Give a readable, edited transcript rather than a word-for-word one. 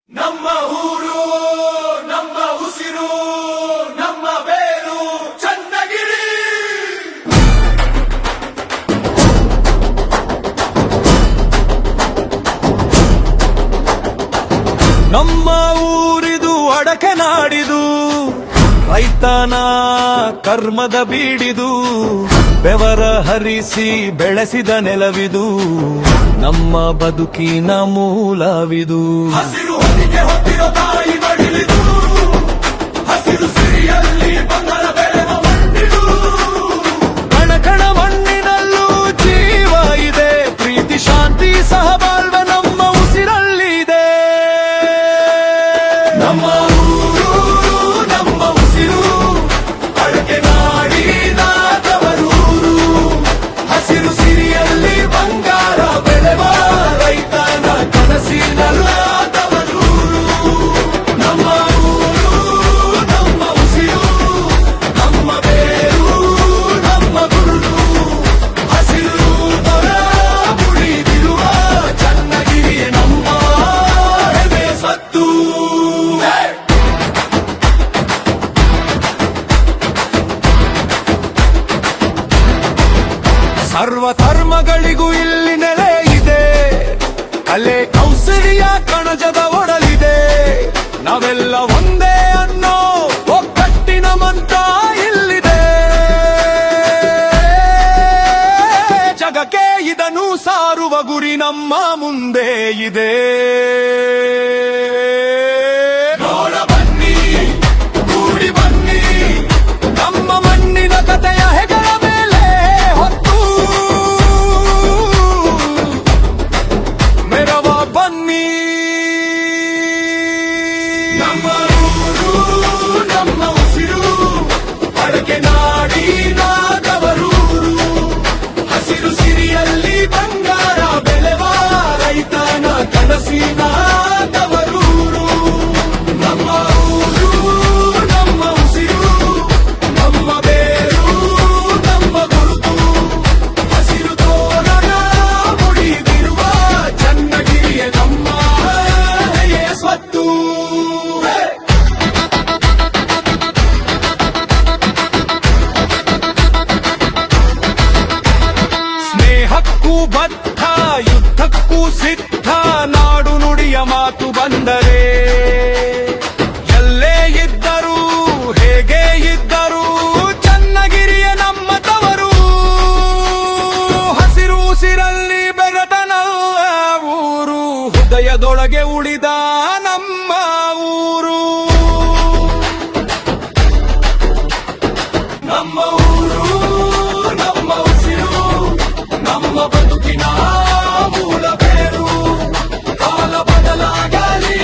ನಮ್ಮ ಊರು ನಮ್ಮ ಉಸಿರು ನಮ್ಮ ಬೇರು ಚನ್ನಗಿರಿ. ನಮ್ಮ ಊರಿದು ಅಡಕೆ ನಾಡಿದು, ರೈತನ ಕರ್ಮದ ಬೀಡಿದು, ಬೆವರ ಹರಿಸಿ ಬೆಳೆಸಿದ ನೆಲವಿದು, ನಮ್ಮ ಬದುಕಿನ ಮೂಲವಿದು. ಹಸಿರು ಹೊದಿಕೆ ಹೊತ್ತಿರೋ ತಾಯಿ ಮಡಿಲಿದು, ಹಸಿರು ಸಿರಿಯಲ್ಲಿ ಬಂಗಾರ ಬೆಳೆವ ಮಣ್ಣಿದು. ಕಣಕಣ ಮಣ್ಣಿನಲ್ಲೂ ಜೀವ ಇದೆ, ಪ್ರೀತಿ ಶಾಂತಿ ಸಹಬಾಳ್ವೆ ನಮ್ಮ ಉಸಿರಲ್ಲಿದೆ. ನಮ್ಮ ಊರು ನಮ್ಮ ಉಸಿರು ಅಡಕೆ ನಾಡಿನ ತವರೂರು, ಹಸಿರು ಸಿರಿಯಲ್ಲಿ ಬಂಗಾರ ಬೆಳೆವ ರೈತನ ಕನಸಿನಲ್ಲ ತವರೂರು. ನಮ್ಮ ಊರು ನಮ್ಮ ಉಸಿರು ನಮ್ಮ ಬೇರು ನಮ್ಮ ಗುರುಳು, ಹಸಿರು ದೊರ ಮುಡಿದಿರುವ ಚನ್ನಗಿರಿ ನಮ್ಮ ಹೆಮ್ಮೆ ಸತ್ತು. ಸರ್ವ ಧರ್ಮಗಳಿಗೂ ಇಲ್ಲಿ ನೆಲೆ ಇದೆ, ಕಲೆ ಕೌಸಲ್ಯ ಕಣಜದ ಒಡಲಿದೆ. ನಾವೆಲ್ಲ ಒಂದೇ ಅನ್ನೋ ಒಗ್ಗಟ್ಟಿನ ಮಂತ್ರ ಇಲ್ಲಿದೆ. ಜಗಕ್ಕೆ ಇದನ್ನು ಸಾರುವ ಗುರಿ ನಮ್ಮ ಮುಂದೆ ಇದೆ. ನೋಡ ಬನ್ನಿ ಕೂಡಿ ಬನ್ನಿ ನಮ್ಮ ಮಣ್ಣಿನ ಕಥೆಯ ಹೆಗಲ ಮೇಲೆ ಹೊತ್ತು ಮೆರವ ಬನ್ನಿ. ನಮ್ಮ ಊರು ನಮ್ಮ ಉಸಿರು ಅಡಕೆ ನಾಡಿನ ತವರೂರು, ಹಸಿರು ಸಿರಿಯಲ್ಲಿ ಬಂಗಾರ ಬೆಳೆವ ರೈತನ ಕನಸಿನ ತವರೂರು. ನಮ್ಮ ಊರು ನಮ್ಮ ಉಸಿರು ನಮ್ಮ ಬೇರು ನಮ್ಮ ಗುರುತು, ಹಸಿರು ತೋರಣ ಮುಡಿದಿರುವ ಚನ್ನಗಿರಿಯ ನಮ್ಮ ಹೆಮ್ಮೆಯ ಸ್ವತ್ತು. ಸ್ನೇಹಕ್ಕೂ ಬದ್ಧ ಯುದ್ಧಕ್ಕೂ ಸಿದ್ಧ, ನಾಡು ನುಡಿಯ ಮಾತು ಬಂದರೆ ಎಲ್ಲೇ ಇದ್ದರೂ ಹೇಗೆ ಇದ್ದರೂ ಚನ್ನಗಿರಿಯ ನಮ್ಮ ತವರು. ಹಸಿರು ಉಸಿರಲ್ಲಿ ಬೆರೆತನ ಊರು, ಹೃದಯದೊಳಗೆ ಉಳಿದ ನಮ್ಮ ಊರು. ನಮ್ಮ ಊರು ನಮ್ಮ ಉಸಿರು ನಮ್ಮ ಬದುಕಿನ ಮೂಲ ಬೇರು. ಕಾಲ ಬದಲಾಗಲಿ